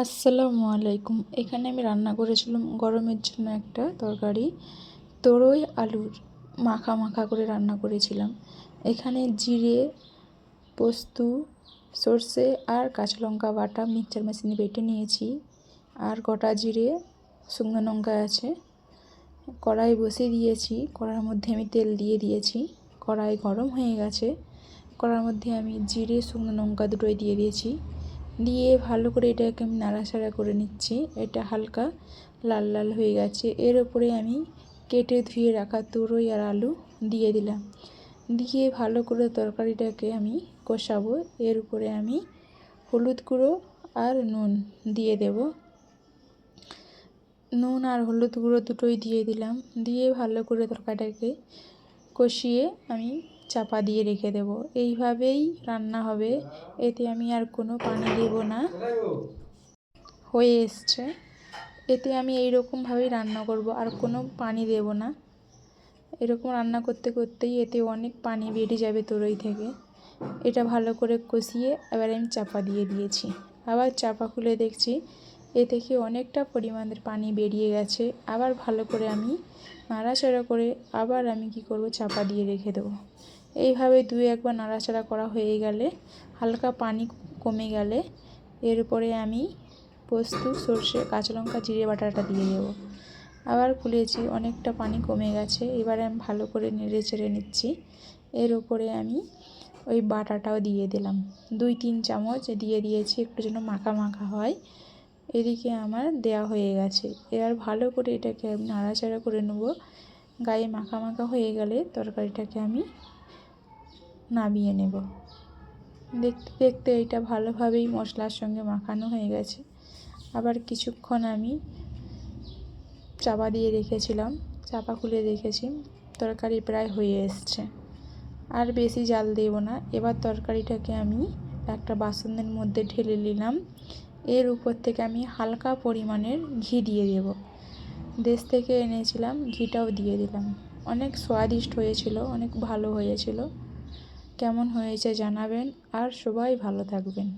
আসসালামু আলাইকুম। এখানে আমি রান্না করেছিলাম গরমের জন্য একটা তরকারি, তরই আলুর মাখা মাখা করে রান্না করেছিলাম। এখানে জিরে, পোস্ত, সর্ষে আর কাঁচা লঙ্কা বাটা মিক্সচার মেশিনে বেটে নিয়েছি। আর গোটা জিরে, শুকনো লঙ্কা আছে। কড়াই বসিয়ে দিয়েছি, কড়াইয়ের মধ্যে আমি তেল দিয়ে দিয়েছি। কড়াই গরম হয়ে গেছে, কড়াইয়ের মধ্যে আমি জিরে, শুকনো লঙ্কা দুটোই দিয়ে দিয়েছি। দিয়ে ভালো করে এটাকে আমি নাড়াচাড়া করে নিচ্ছি। এটা হালকা লাল লাল হয়ে গেছে। এর ওপরে আমি কেটে ধুয়ে রাখা তরই আর আলু দিয়ে দিলাম। দিয়ে ভালো করে তরকারিটাকে আমি কষাবো। এর উপরে আমি হলুদ গুঁড়ো আর নুন দিয়ে দেব। নুন আর হলুদ গুঁড়ো দুটোই দিয়ে দিলাম। দিয়ে ভালো করে তরকারিটাকে কষিয়ে আমি চাপা দিয়ে রেখে দেব। এইভাবেই রান্না হবে, এতে আমি আর কোনো পানি দেব না। হয়ে এসছে, এতে আমি এইরকমভাবেই রান্না করব, আর কোনো পানি দেব না। এরকম রান্না করতে করতেই এতে অনেক পানি বেরিয়ে যাবে তরই থেকে। এটা ভালো করে কষিয়ে এবার আমি চাপা দিয়ে দিয়েছি। আবার চাপা খুলে দেখছি এ থেকে অনেকটা পরিমাণের পানি বেরিয়ে গেছে। আবার ভালো করে আমি নাড়াচাড়া করে আবার আমি কি করব, চাপা দিয়ে রেখে দেবো। এইভাবে 2-1 বার নাড়াচাড়া করা হয়ে গেলে, হালকা পানি কমে গেলে, এরপরে আমি পোস্ত, সর্ষে, কাঁচা লঙ্কা, জিরে বাটাটা দিয়ে দেবো। আবার খুলেছি, অনেকটা পানি কমে গেছে। এবারে আমি ভালো করে নেড়ে চেড়ে নিচ্ছি। এর উপরে আমি ওই বাটাটাও দিয়ে দিলাম, 2-3 চামচ দিয়ে দিয়েছি, একটু যেন মাখা মাখা হয়। এদিকে আমার দেয়া হয়ে গেছে। এবার ভালো করে এটাকে আমি নাড়াচাড়া করে নেব। গায়ে মাখা মাখা হয়ে গেলে তরকারিটাকে আমি নামিয়ে নেব। দেখতে দেখতে এটা ভালোভাবেই মশলার সঙ্গে মাখানো হয়ে গেছে। আবার কিছুক্ষণ আমি চাপা দিয়ে রেখেছিলাম, চাপা খুলে রেখেছি। তরকারি প্রায় হয়ে এসছে, আর বেশি জাল দেব না। এবার তরকারিটাকে আমি একটা বাসনের মধ্যে ঢেলে নিলাম। এর উপর থেকে আমি হালকা পরিমাণের ঘি দিয়ে দেব। দেশ থেকে এনেছিলাম, ঘিটাও দিয়ে দিলাম। অনেক স্বাদিষ্ট হয়েছিল, অনেক ভালো হয়েছিল। কেমন হয়েছে জানাবেন, আর সবাই ভালো থাকবেন।